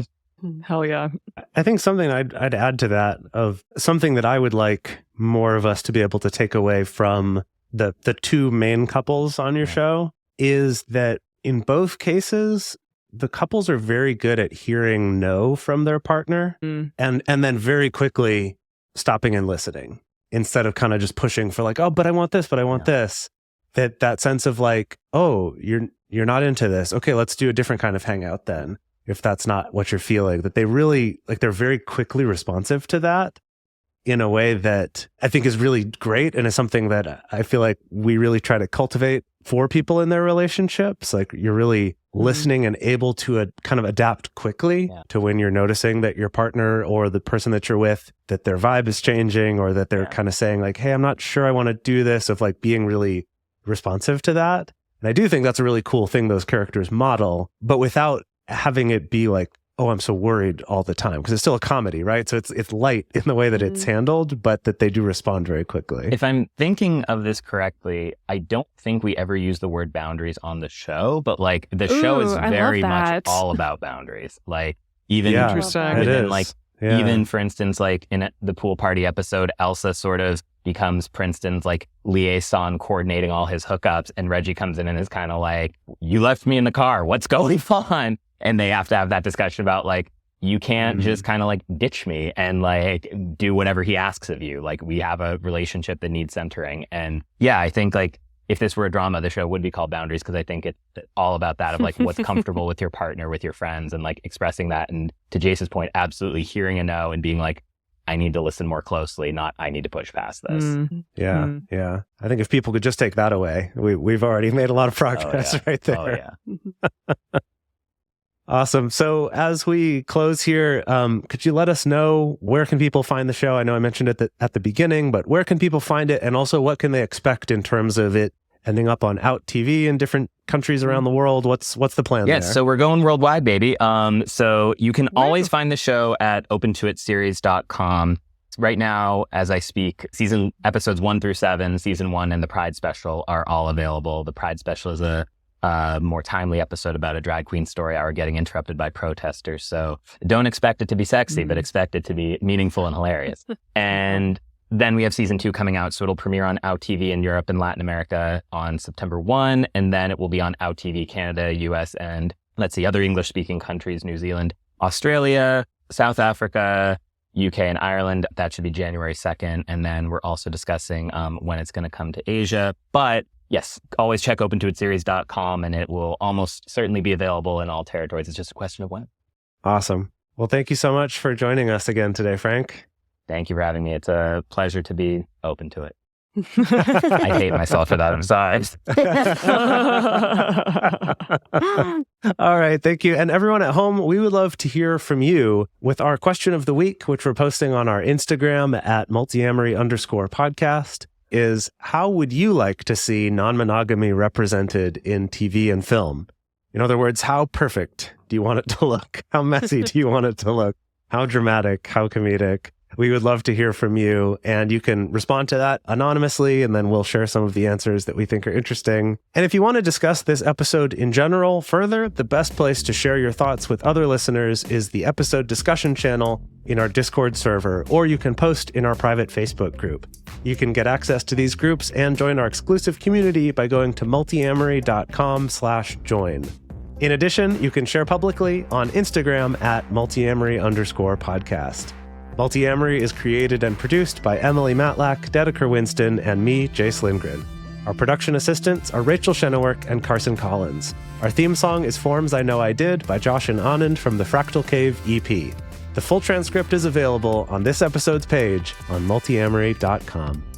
Speaker 3: Hell yeah.
Speaker 2: I think something I'd add to that, of something that I would like more of us to be able to take away from the two main couples on your show, is that in both cases, the couples are very good at hearing no from their partner and then very quickly stopping and listening, instead of kind of just pushing for like, oh, but I want this, but I want this. That sense of like, oh, you're not into this. Okay, let's do a different kind of hangout then, if that's not what you're feeling. That they really, like, they're very quickly responsive to that in a way that I think is really great, and is something that I feel like we really try to cultivate for people in their relationships. Like, you're really listening and able to kind of adapt quickly to when you're noticing that your partner or the person that you're with, that their vibe is changing, or that they're kind of saying like, hey, I'm not sure I want to do this, of like being really responsive to that. And I do think that's a really cool thing those characters model, but without having it be like, oh, I'm so worried all the time, because it's still a comedy, right? So it's light in the way that it's handled, but that they do respond very quickly.
Speaker 1: If I'm thinking of this correctly, I don't think we ever use the word boundaries on the show, but like the show is very much all about boundaries. Like even within, like even for instance, like in the pool party episode, Elsa sort of becomes Princeton's like liaison, coordinating all his hookups, and Reggie comes in and is kind of like, you left me in the car, what's going on? And they have to have that discussion about like, you can't just kind of like ditch me and like do whatever he asks of you. Like, we have a relationship that needs centering. And yeah, I think like if this were a drama, the show would be called Boundaries, because I think it's all about that, of like what's comfortable with your partner, with your friends, and like expressing that. And to Jase's point, absolutely hearing a no and being like, I need to listen more closely, not I need to push past this.
Speaker 2: Yeah. I think if people could just take that away, we've already made a lot of progress right there.
Speaker 1: Oh, yeah.
Speaker 2: Awesome. So as we close here, could you let us know, where can people find the show? I know I mentioned it at the beginning, but where can people find it? And also, what can they expect in terms of it ending up on Out TV in different countries around the world? What's the plan there?
Speaker 1: So we're going worldwide, baby. So you can always find the show at opentoitseries.com. Right now, as I speak, episodes 1 through 7, season 1, and the Pride special are all available. The Pride special is a more timely episode about a drag queen story hour getting interrupted by protesters. So don't expect it to be sexy, but expect it to be meaningful and hilarious. And then we have season 2 coming out. So it'll premiere on Out TV in Europe and Latin America on September 1. And then it will be on Out TV Canada, US, and other English-speaking countries, New Zealand, Australia, South Africa, UK, and Ireland. That should be January 2nd. And then we're also discussing when it's going to come to Asia. But yes, always check opentoitseries.com, and it will almost certainly be available in all territories. It's just a question of when.
Speaker 2: Awesome. Well, thank you so much for joining us again today, Frank.
Speaker 1: Thank you for having me. It's a pleasure to be open to it. I hate myself for that. I'm sorry.
Speaker 2: All right. Thank you. And everyone at home, we would love to hear from you with our question of the week, which we're posting on our Instagram at Multiamory_podcast. Is, how would you like to see non-monogamy represented in TV and film? In other words, how perfect do you want it to look? How messy do you want it to look? How dramatic? How comedic? We would love to hear from you, and you can respond to that anonymously, and then we'll share some of the answers that we think are interesting. And if you want to discuss this episode in general further, the best place to share your thoughts with other listeners is the episode discussion channel in our Discord server, or you can post in our private Facebook group. You can get access to these groups and join our exclusive community by going to multiamory.com/join. In addition, you can share publicly on Instagram at Multiamory_podcast. Multiamory is created and produced by Emily Matlack, Dedeker Winston, and me, Jase Lindgren. Our production assistants are Rachel Shennework and Carson Collins. Our theme song is Forms I Know I Did by Josh and Anand from the Fractal Cave EP. The full transcript is available on this episode's page on multiamory.com.